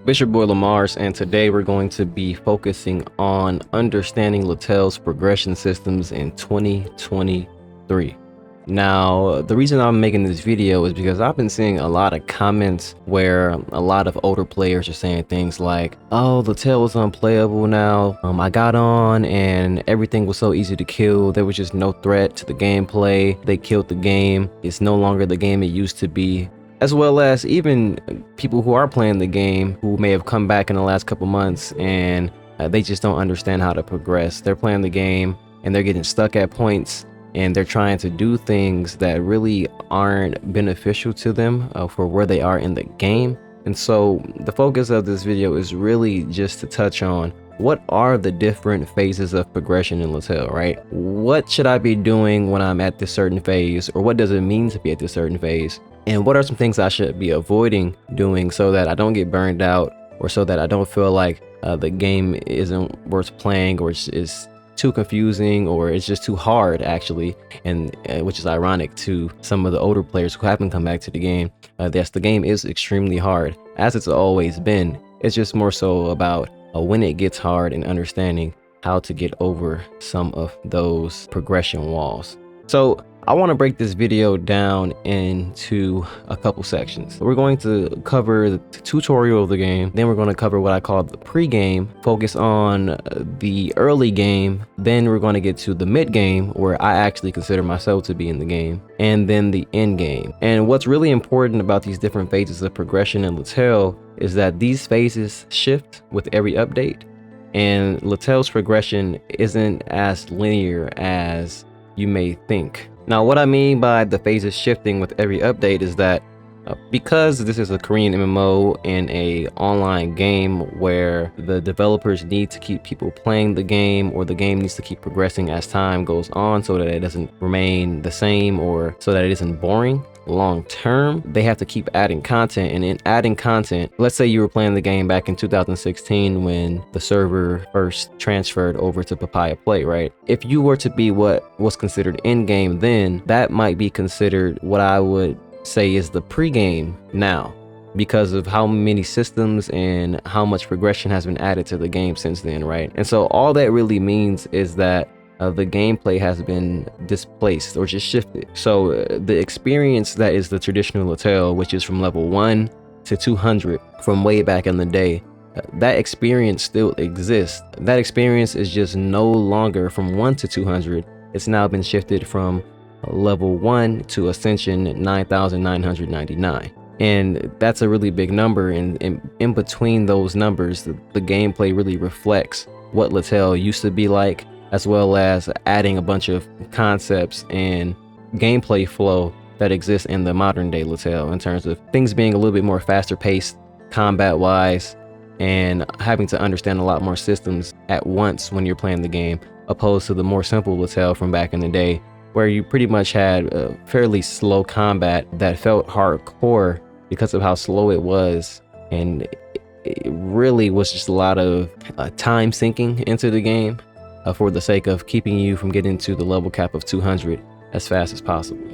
It's your boy lemarss, and today we're going to be focusing on understanding LaTale's progression systems in 2023. Now, the reason I'm making this video is because I've been seeing a lot of comments where a lot of older players are saying things like, oh, LaTale is unplayable now. I got on and everything was so easy to kill. There was just no threat to the gameplay. They killed the game. It's no longer the game it used to be. As well as even people who are playing the game who may have come back in the last couple months and they just don't understand how to progress. They're playing the game and they're getting stuck at points and they're trying to do things that really aren't beneficial to them for where they are in the game. And so the focus of this video is really just to touch on what are the different phases of progression in LaTale, right? What should I be doing when I'm at this certain phase, or what does it mean to be at this certain phase? And what are some things I should be avoiding doing so that I don't get burned out, or so that I don't feel like the game isn't worth playing, or it's too confusing, or it's just too hard actually, and which is ironic to some of the older players who haven't come back to the game. Yes, the game is extremely hard, as it's always been. It's just more so about when it gets hard and understanding how to get over some of those progression walls. So I want to break this video down into a couple sections. We're going to cover the tutorial of the game, then we're going to cover what I call the pre-game, focus on the early game, then we're going to get to the mid-game, where I actually consider myself to be in the game, and then the end game. And what's really important about these different phases of progression in LaTale is that these phases shift with every update, and LaTale's progression isn't as linear as you may think. Now, what I mean by the phases shifting with every update is that because this is a Korean MMO and a online game where the developers need to keep people playing the game, or the game needs to keep progressing as time goes on so that it doesn't remain the same, or so that it isn't boring long term, they have to keep adding content. And in adding content, let's say you were playing the game back in 2016 when the server first transferred over to Papaya Play, right? If you were to be what was considered in-game then, that might be considered what I would say is the pre-game now, because of how many systems and how much progression has been added to the game since then, right? And so all that really means is that the gameplay has been displaced or just shifted. So the experience that is the traditional LaTale, which is from level 1 to 200 from way back in the day, that experience still exists. That experience is just no longer from 1 to 200. It's now been shifted from level 1 to Ascension 9,999. And that's a really big number, and in between those numbers, the gameplay really reflects what LaTale used to be like, as well as adding a bunch of concepts and gameplay flow that exists in the modern day LaTale, in terms of things being a little bit more faster paced combat wise, and having to understand a lot more systems at once when you're playing the game, opposed to the more simple LaTale from back in the day, where you pretty much had a fairly slow combat that felt hardcore because of how slow it was. And it really was just a lot of time sinking into the game for the sake of keeping you from getting to the level cap of 200 as fast as possible.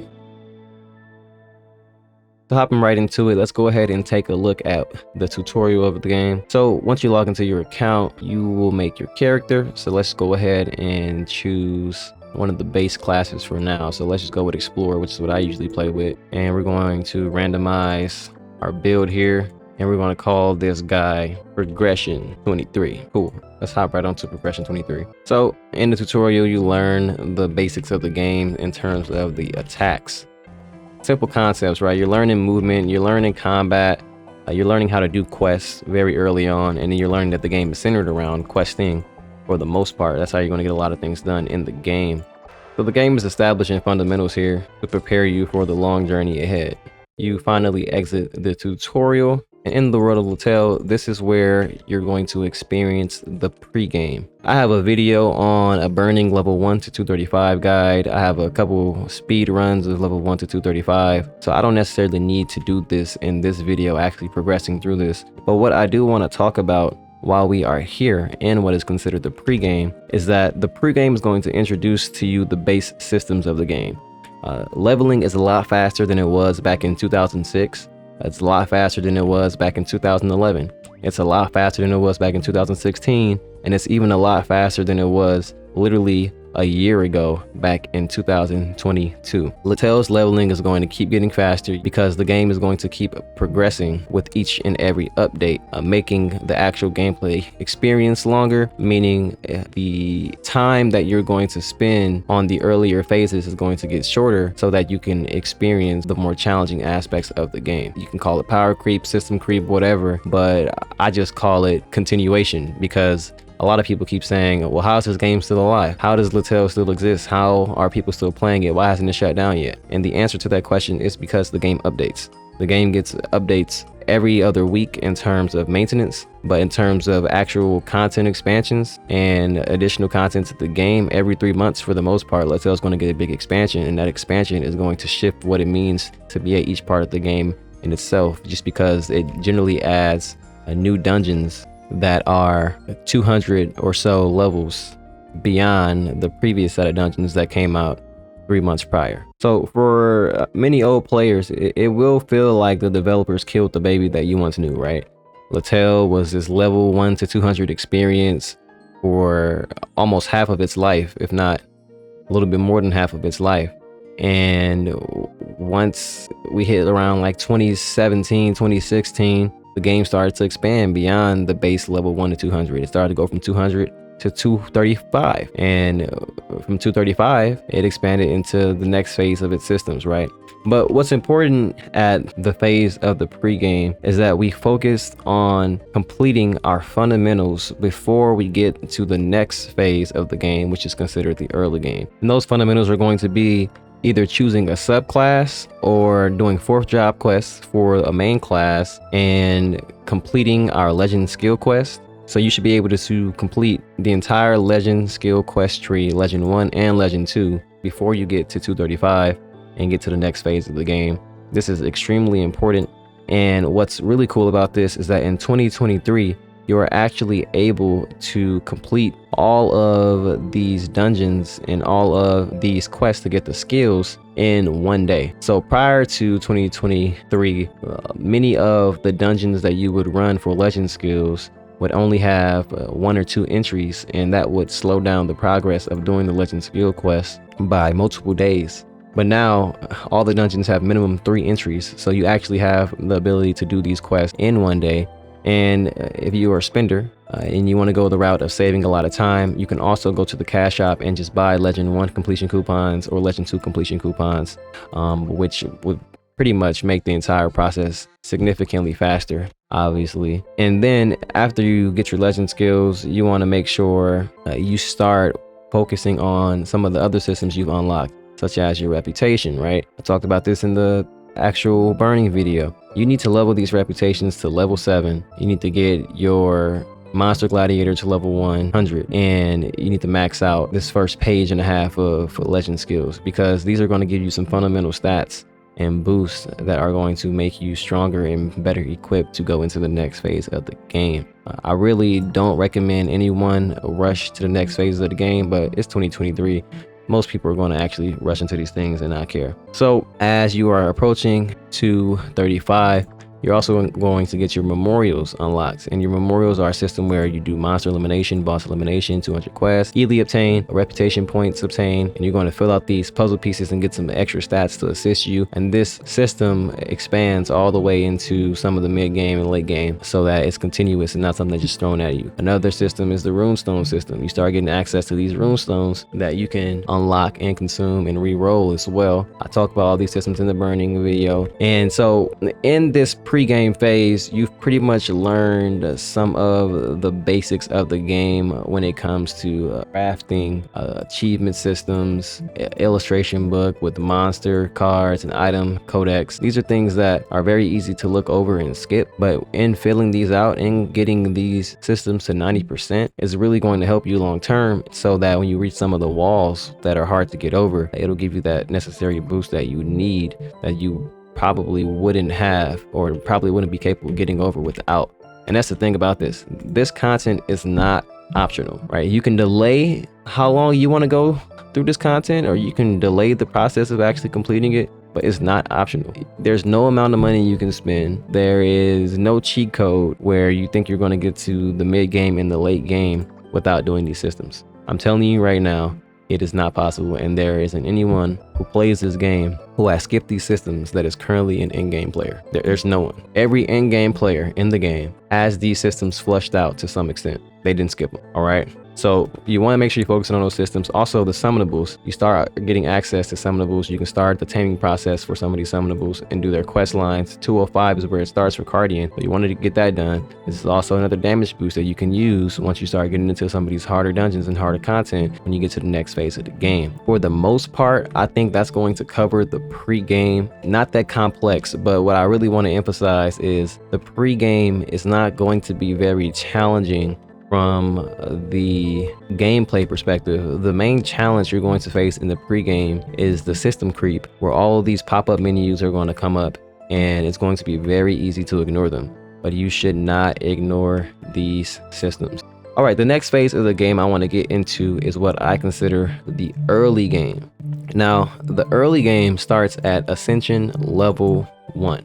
So hopping right into it, let's go ahead and take a look at the tutorial of the game. So once you log into your account, you will make your character. So let's go ahead and choose one of the base classes for now. So let's just go with Explorer, which is what I usually play with. And we're going to randomize our build here. And we're going to call this guy Progression 23. Cool. Let's hop right onto Progression 23. So in the tutorial, you learn the basics of the game in terms of the attacks. Simple concepts, right? You're learning movement, you're learning combat, you're learning how to do quests very early on, and then you're learning that the game is centered around questing for the most part. That's how you're going to get a lot of things done in the game. So the game is establishing fundamentals here to prepare you for the long journey ahead. You finally exit the tutorial, and in the world of LaTale, this is where you're going to experience the pre-game. I have a video on a burning level 1 to 235 guide. I have a couple speed runs of level 1 to 235. So I don't necessarily need to do this in this video, actually progressing through this. But what I do want to talk about while we are here in what is considered the pre-game is that the pre-game is going to introduce to you the base systems of the game. Leveling is a lot faster than it was back in 2006. It's a lot faster than it was back in 2011. It's a lot faster than it was back in 2016, and it's even a lot faster than it was literally a year ago back in 2022. LaTale's leveling is going to keep getting faster because the game is going to keep progressing with each and every update, making the actual gameplay experience longer, meaning the time that you're going to spend on the earlier phases is going to get shorter so that you can experience the more challenging aspects of the game. You can call it power creep, system creep, whatever, but I just call it continuation because a lot of people keep saying, well, how is this game still alive? How does LaTale still exist? How are people still playing it? Why hasn't it shut down yet? And the answer to that question is because the game updates. The game gets updates every other week in terms of maintenance, but in terms of actual content expansions and additional content to the game, every 3 months for the most part, LaTale is going to get a big expansion, and that expansion is going to shift what it means to be at each part of the game in itself, just because it generally adds new dungeons that are 200 or so levels beyond the previous set of dungeons that came out 3 months prior. So for many old players, it will feel like the developers killed the baby that you once knew, right? LaTale was this level 1 to 200 experience for almost half of its life, if not a little bit more than half of its life. And once we hit around like 2017, 2016, the game started to expand beyond the base level 1 to 200. It started to go from 200 to 235, and from 235 it expanded into the next phase of its systems, right? But what's important at the phase of the pregame is that we focused on completing our fundamentals before we get to the next phase of the game, which is considered the early game. And those fundamentals are going to be either choosing a subclass or doing 4th job quests for a main class and completing our legend skill quest. So you should be able to complete the entire legend skill quest tree, legend 1 and legend 2, before you get to 235 and get to the next phase of the game. This is extremely important, and what's really cool about this is that in 2023 you are actually able to complete all of these dungeons and all of these quests to get the skills in one day. So prior to 2023, many of the dungeons that you would run for legend skills would only have 1 or 2 entries, and that would slow down the progress of doing the legend skill quest by multiple days. But now all the dungeons have minimum 3 entries, so you actually have the ability to do these quests in one day. And if you are a spender and you want to go the route of saving a lot of time, you can also go to the cashapp and just buy legend 1 completion coupons or legend 2 completion coupons, which would pretty much make the entire process significantly faster, obviously. And then after you get your legend skills, you want to make sure you start focusing on some of the other systems you've unlocked, such as your reputation, right? I talked about this in the actual burning video. You need to level these reputations to level 7. You need to get your monster gladiator to level 100, and you need to max out this first page and a half of legend skills, because these are going to give you some fundamental stats and boosts that are going to make you stronger and better equipped to go into the next phase of the game. I really don't recommend anyone rush to the next phase of the game, but it's 2023. Most people are going to actually rush into these things and not care. So as you are approaching 235, you're also going to get your memorials unlocked, and your memorials are a system where you do monster elimination, boss elimination, 200 quests, easily obtain, reputation points obtain, and you're going to fill out these puzzle pieces and get some extra stats to assist you. And this system expands all the way into some of the mid game and late game, so that it's continuous and not something that's just thrown at you. Another system is the runestone system. You start getting access to these runestones that you can unlock and consume and re-roll as well. I talked about all these systems in the burning video. And so in this pre-game phase, you've pretty much learned some of the basics of the game when it comes to crafting, achievement systems, illustration book with monster cards and item codex. These are things that are very easy to look over and skip, but in filling these out and getting these systems to 90% is really going to help you long term, so that when you reach some of the walls that are hard to get over, it'll give you that necessary boost that you need, that you probably wouldn't have, or probably wouldn't be capable of getting over without. And that's the thing about this. This content is not optional, right? You can delay how long you want to go through this content, or you can delay the process of actually completing it but it's not optional. There's no amount of money you can spend. There is no cheat code where you think you're going to get to the mid game and the late game without doing these systems. I'm telling you right now, it is not possible, and there isn't anyone who plays this game who has skipped these systems that is currently an in-game player. There's no one. Every in-game player in the game has these systems flushed out to some extent. They didn't skip them, all right? So you want to make sure you're focusing on those systems. Also, the summonables, you start getting access to summonables. You can start the taming process for some of these summonables and do their quest lines. 205 is where it starts for Guardian, but you wanted to get that done. This is also another damage boost that you can use once you start getting into some of these harder dungeons and harder content when you get to the next phase of the game. For the most part, I think that's going to cover the pre-game. Not that complex, but what I really want to emphasize is the pre-game is not going to be very challenging from the gameplay perspective. The main challenge you're going to face in the pregame is the system creep, where all of these pop-up menus are going to come up and it's going to be very easy to ignore them. But you should not ignore these systems. All right, the next phase of the game I want to get into is what I consider the early game. Now, the early game starts at Ascension level 1.